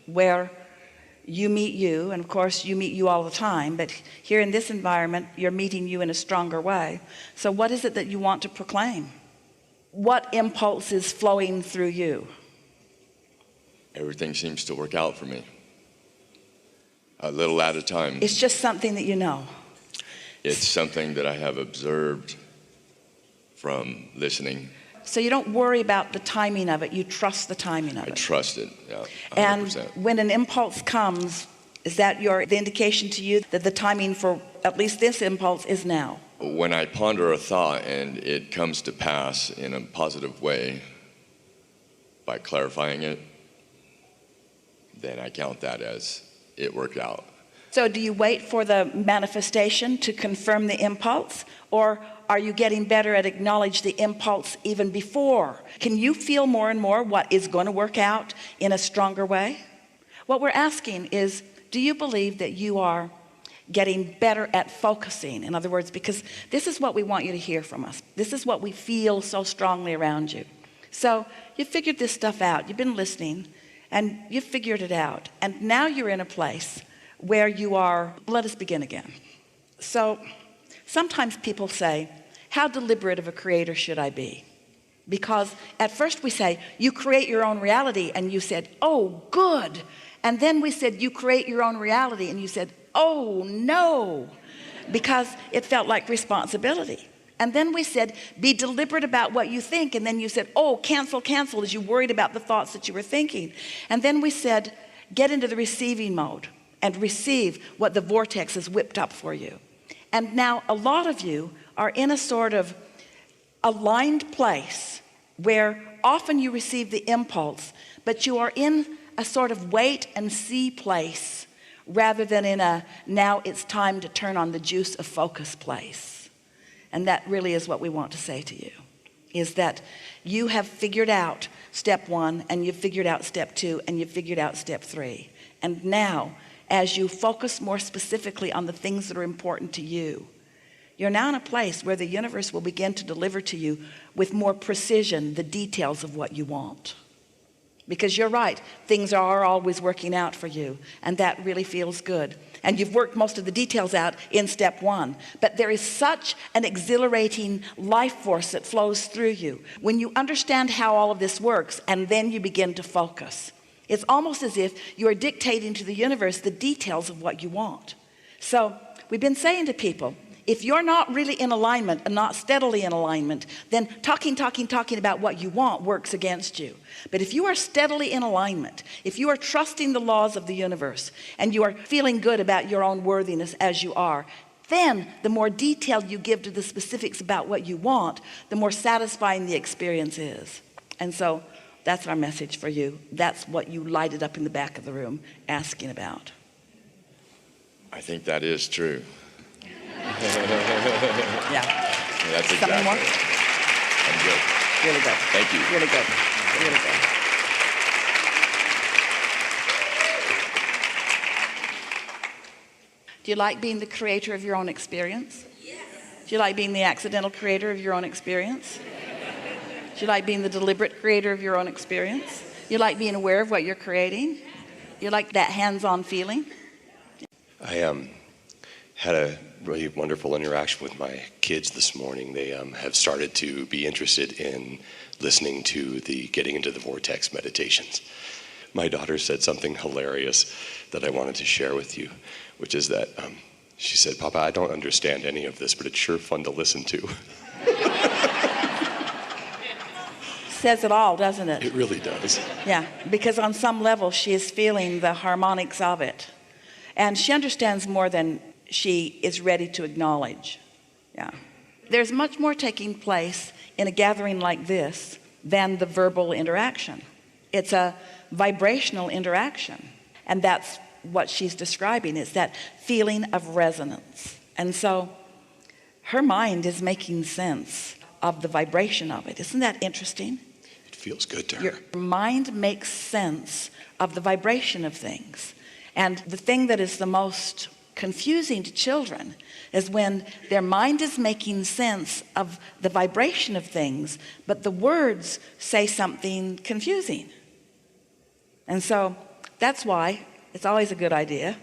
where you meet you, and of course you meet you all the time, but here in this environment you're meeting you in a stronger way. So what is it that you want to proclaim? What impulse is flowing through you? Everything seems to work out for me, a little at a time. It's just something that you know. It's something that I have observed from listening. So you don't worry about the timing of it, you trust the timing of it. I trust it, yeah, 100%. And when an impulse comes, is that the indication to you that the timing for at least this impulse is now? When I ponder a thought and it comes to pass in a positive way by clarifying it, then I count that as it worked out. So do you wait for the manifestation to confirm the impulse, or are you getting better at acknowledge the impulse even before? Can you feel more and more what is going to work out in a stronger way? What we're asking is, do you believe that you are getting better at focusing? In other words, because this is what we want you to hear from us. This is what we feel so strongly around you. So you figured this stuff out. You've been listening and you figured it out. And now you're in a place where you are, let us begin again. So sometimes people say, how deliberate of a creator should I be? Because at first we say, you create your own reality, and you said, oh, good. And then we said, you create your own reality, and you said, oh, no, because it felt like responsibility. And then we said, be deliberate about what you think. And then you said, oh, cancel, as you worried about the thoughts that you were thinking. And then we said, get into the receiving mode and receive what the vortex has whipped up for you. And now a lot of you are in a sort of aligned place where often you receive the impulse, but you are in a sort of wait and see place rather than in a now it's time to turn on the juice of focus place. And that really is what we want to say to you, is that you have figured out step 1, and you've figured out step 2, and you've figured out step 3. And now, as you focus more specifically on the things that are important to you, you're now in a place where the universe will begin to deliver to you with more precision the details of what you want. Because you're right, things are always working out for you, and that really feels good. And you've worked most of the details out in step 1. But there is such an exhilarating life force that flows through you when you understand how all of this works, and then you begin to focus. It's almost as if you are dictating to the universe the details of what you want. So we've been saying to people, if you're not really in alignment and not steadily in alignment, then talking about what you want works against you. But if you are steadily in alignment, if you are trusting the laws of the universe, and you are feeling good about your own worthiness as you are, then the more detail you give to the specifics about what you want, the more satisfying the experience is. And so that's our message for you. That's what you lighted up in the back of the room asking about. I think that is true. Yeah. That's exactly. Something more? I'm good. Really good. Thank you. Really good. Really good. Do you like being the creator of your own experience? Yes. Do you like being the accidental creator of your own experience? Do you like being the deliberate creator of your own experience? You like being aware of what you're creating? You like that hands-on feeling? I had a really wonderful interaction with my kids this morning. They have started to be interested in listening to the Getting into the Vortex meditations. My daughter said something hilarious that I wanted to share with you, which is that she said, Papa, I don't understand any of this, but it's sure fun to listen to. Says it all, doesn't it? It really does. Yeah, because on some level she is feeling the harmonics of it. And she understands more than she is ready to acknowledge. Yeah. There's much more taking place in a gathering like this than the verbal interaction. It's a vibrational interaction. And that's what she's describing. It's that feeling of resonance. And so her mind is making sense of the vibration of it. Isn't that interesting? It feels good to her. Your mind makes sense of the vibration of things. And the thing that is the most confusing to children is when their mind is making sense of the vibration of things, but the words say something confusing. And so That's why it's always a good idea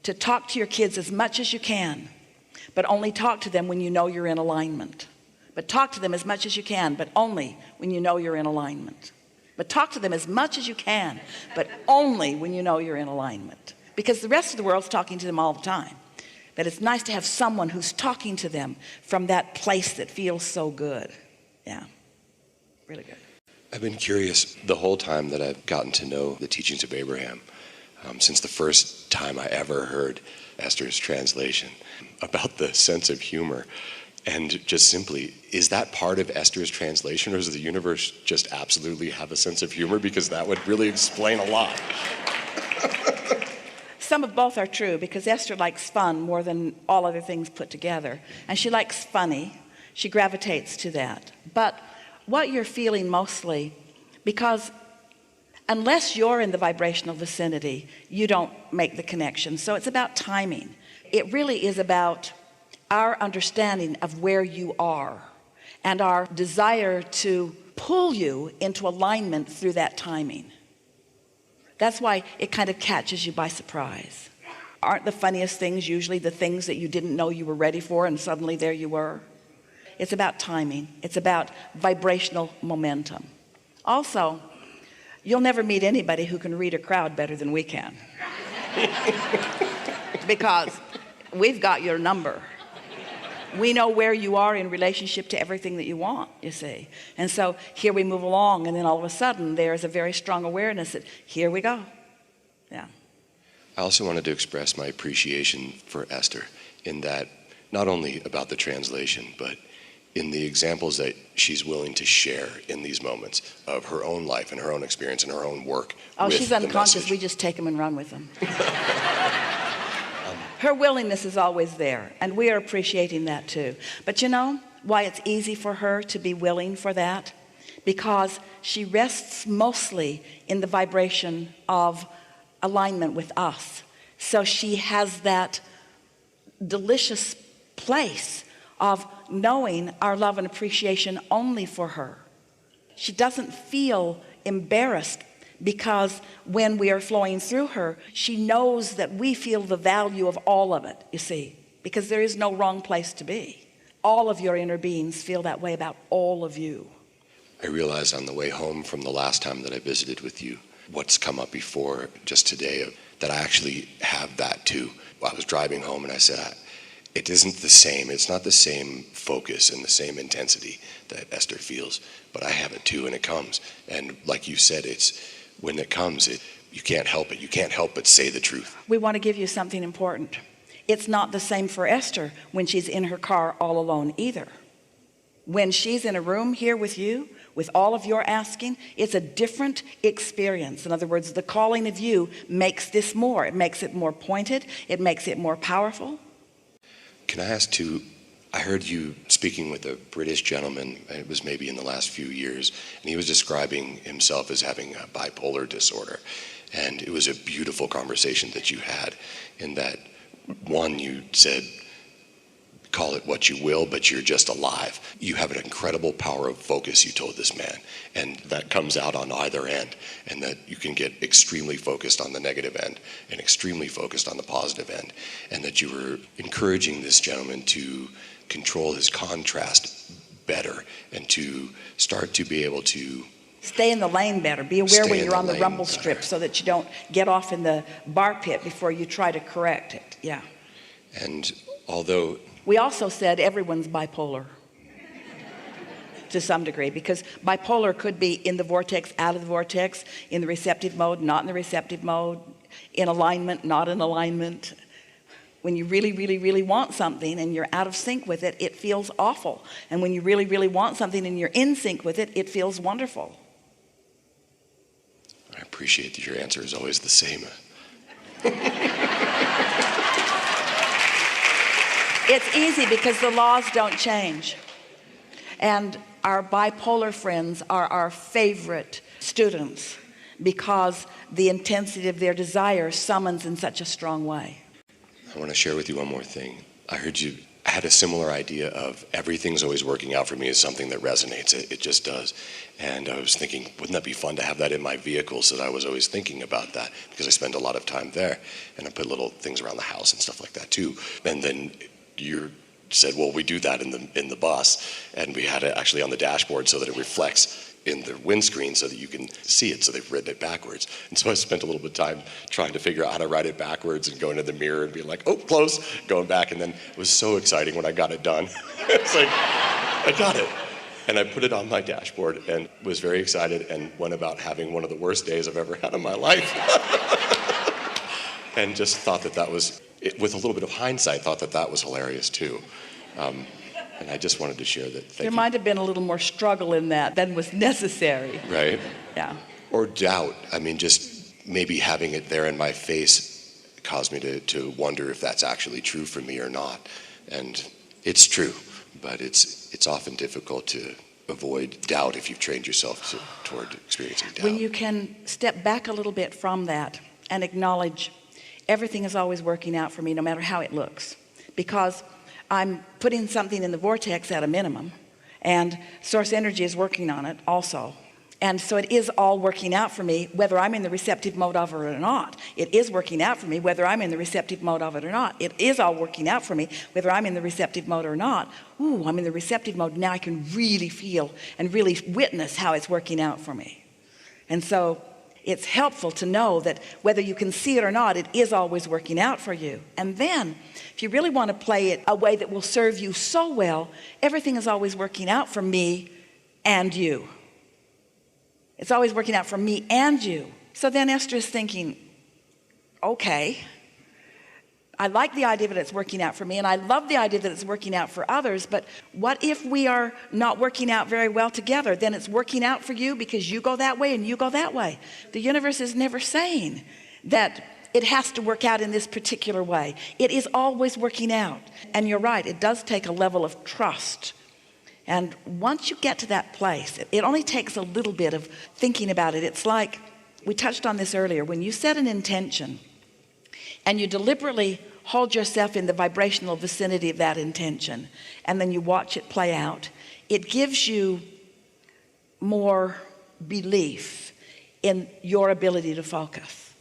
to talk to your kids as much as you can, but only talk to them when you know you're in alignment. But talk to them as much as you can, but only when you know you're in alignment. But talk to them as much as you can, but only when you know you're in alignment. Because the rest of the world's talking to them all the time. But it's nice to have someone who's talking to them from that place that feels so good. Yeah, really good. I've been curious the whole time that I've gotten to know the teachings of Abraham, since the first time I ever heard Esther's translation, about the sense of humor. And just simply, is that part of Esther's translation, or does the universe just absolutely have a sense of humor? Because that would really explain a lot. Some of both are true, because Esther likes fun more than all other things put together. And she likes funny. She gravitates to that. But what you're feeling mostly, because unless you're in the vibrational vicinity, you don't make the connection. So it's about timing. It really is about our understanding of where you are and our desire to pull you into alignment through that timing. That's why it kind of catches you by surprise. Aren't the funniest things usually the things that you didn't know you were ready for, and suddenly there you were? It's about timing. It's about vibrational momentum. Also, you'll never meet anybody who can read a crowd better than we can. Because we've got your number. We know where you are in relationship to everything that you want, you see. And so here we move along, and then all of a sudden there's a very strong awareness that here we go. Yeah. I also wanted to express my appreciation for Esther in that, not only about the translation, but in the examples that she's willing to share in these moments of her own life and her own experience and her own work. Oh, with she's the unconscious. message. We just take them and run with them. Her willingness is always there, and we are appreciating that too. But you know why it's easy for her to be willing for that? Because she rests mostly in the vibration of alignment with us. So she has that delicious place of knowing our love and appreciation only for her. She doesn't feel embarrassed, because when we are flowing through her, she knows that we feel the value of all of it, you see, because there is no wrong place to be. All of your inner beings feel that way about all of you. I realized on the way home from the last time that I visited with you, what's come up before just today, that I actually have that too. I was driving home and I said, it isn't the same. It's not the same focus and the same intensity that Esther feels, but I have it too, and it comes. And like you said, it's when it comes, you can't help it. You can't help but say the truth. We want to give you something important. It's not the same for Esther when she's in her car all alone either. When she's in a room here with you, with all of your asking, it's a different experience. In other words, the calling of you makes this more. It makes it more pointed. It makes it more powerful. Can I ask too, I heard you speaking with a British gentleman, it was maybe in the last few years, and he was describing himself as having a bipolar disorder. And it was a beautiful conversation that you had, in that, one, you said, call it what you will, but you're just alive. You have an incredible power of focus, you told this man, and that comes out on either end, and that you can get extremely focused on the negative end and extremely focused on the positive end, and that you were encouraging this gentleman to control his contrast better and to start to be able to stay in the lane better. Be aware when you're on the rumble strip so that you don't get off in the bar pit before you try to correct it. Yeah. And although we also said everyone's bipolar to some degree, because bipolar could be in the vortex, out of the vortex, in the receptive mode, not in the receptive mode, in alignment, not in alignment. When you really, really, really want something and you're out of sync with it, it feels awful. And when you really, really want something and you're in sync with it, it feels wonderful. I appreciate that your answer is always the same. It's easy because the laws don't change. And our bipolar friends are our favorite students because the intensity of their desire summons in such a strong way. I want to share with you one more thing. I heard you I had a similar idea of everything's always working out for me as something that resonates. It just does. And I was thinking, wouldn't that be fun to have that in my vehicle? So that I was always thinking about that because I spend a lot of time there. And I put little things around the house and stuff like that too. And then you said, well, we do that in the bus. And we had it actually on the dashboard so that it reflects in the windscreen so that you can see it, so they've written it backwards. And so I spent a little bit of time trying to figure out how to write it backwards and going to the mirror and being like, oh, close, going back. And then it was so exciting when I got it done. It's like, I got it. And I put it on my dashboard and was very excited and went about having one of the worst days I've ever had in my life. And just thought that was, with a little bit of hindsight, thought that was hilarious too. And I just wanted to share that. There might have been a little more struggle in that than was necessary. Right. Yeah. Or doubt. I mean, just maybe having it there in my face caused me to wonder if that's actually true for me or not. And it's true, but it's often difficult to avoid doubt if you've trained yourself toward experiencing doubt. When you can step back a little bit from that and acknowledge everything is always working out for me no matter how it looks. Because I'm putting something in the vortex at a minimum, and source energy is working on it also. And so it is all working out for me, whether I'm in the receptive mode of it or not. It is working out for me, whether I'm in the receptive mode of it or not. It is all working out for me, whether I'm in the receptive mode or not. Ooh, I'm in the receptive mode. Now I can really feel and really witness how it's working out for me. And so it's helpful to know that whether you can see it or not, it is always working out for you. And then, if you really want to play it a way that will serve you so well, everything is always working out for me and you. It's always working out for me and you. So then Esther is thinking, okay, I like the idea that it's working out for me, and I love the idea that it's working out for others, but what if we are not working out very well together? Then it's working out for you because you go that way and you go that way. The universe is never saying that it has to work out in this particular way. It is always working out. And you're right, it does take a level of trust. And once you get to that place, it only takes a little bit of thinking about it. It's like, we touched on this earlier, when you set an intention, and you deliberately hold yourself in the vibrational vicinity of that intention, and then you watch it play out, it gives you more belief in your ability to focus.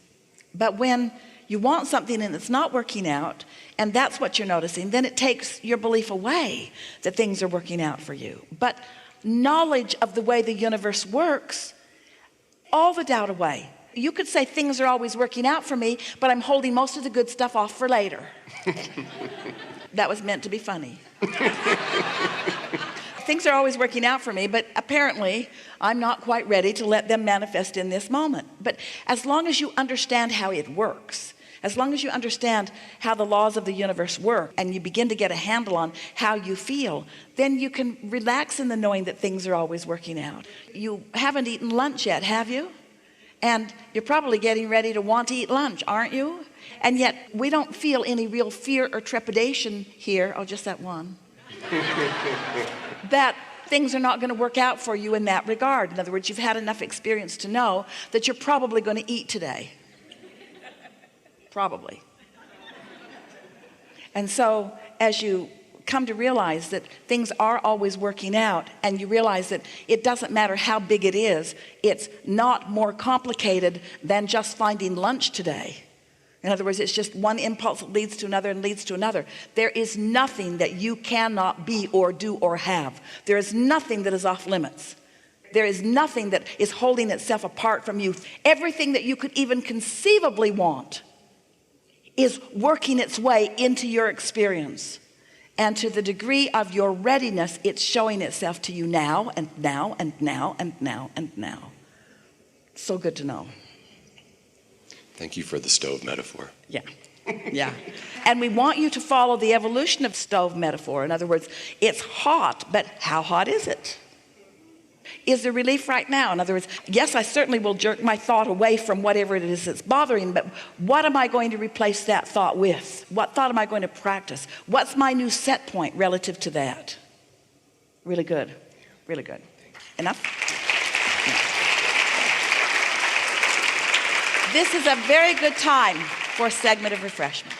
But when you want something and it's not working out, and that's what you're noticing, then it takes your belief away that things are working out for you. But knowledge of the way the universe works, all the doubt away. You could say things are always working out for me, but I'm holding most of the good stuff off for later. That was meant to be funny. Things are always working out for me, but apparently I'm not quite ready to let them manifest in this moment. But as long as you understand how it works, as long as you understand how the laws of the universe work, and you begin to get a handle on how you feel, then you can relax in the knowing that things are always working out. You haven't eaten lunch yet, have you? And you're probably getting ready to want to eat lunch, aren't you? And yet we don't feel any real fear or trepidation here, oh, just that one, that things are not going to work out for you in that regard. In other words, you've had enough experience to know that you're probably going to eat today. Probably. And so as you come to realize that things are always working out, and you realize that it doesn't matter how big it is, it's not more complicated than just finding lunch today. In other words, it's just one impulse that leads to another and leads to another. There is nothing that you cannot be or do or have. There is nothing that is off limits. There is nothing that is holding itself apart from you. Everything that you could even conceivably want is working its way into your experience. And to the degree of your readiness, it's showing itself to you now and now and now and now and now. So good to know. Thank you for the stove metaphor. Yeah. Yeah. And we want you to follow the evolution of stove metaphor. In other words, it's hot, but how hot is it? Is there relief right now? In other words, yes, I certainly will jerk my thought away from whatever it is that's bothering, but what am I going to replace that thought with? What thought am I going to practice? What's my new set point relative to that? Really good. Really good. Enough? Yeah. This is a very good time for a segment of refreshment.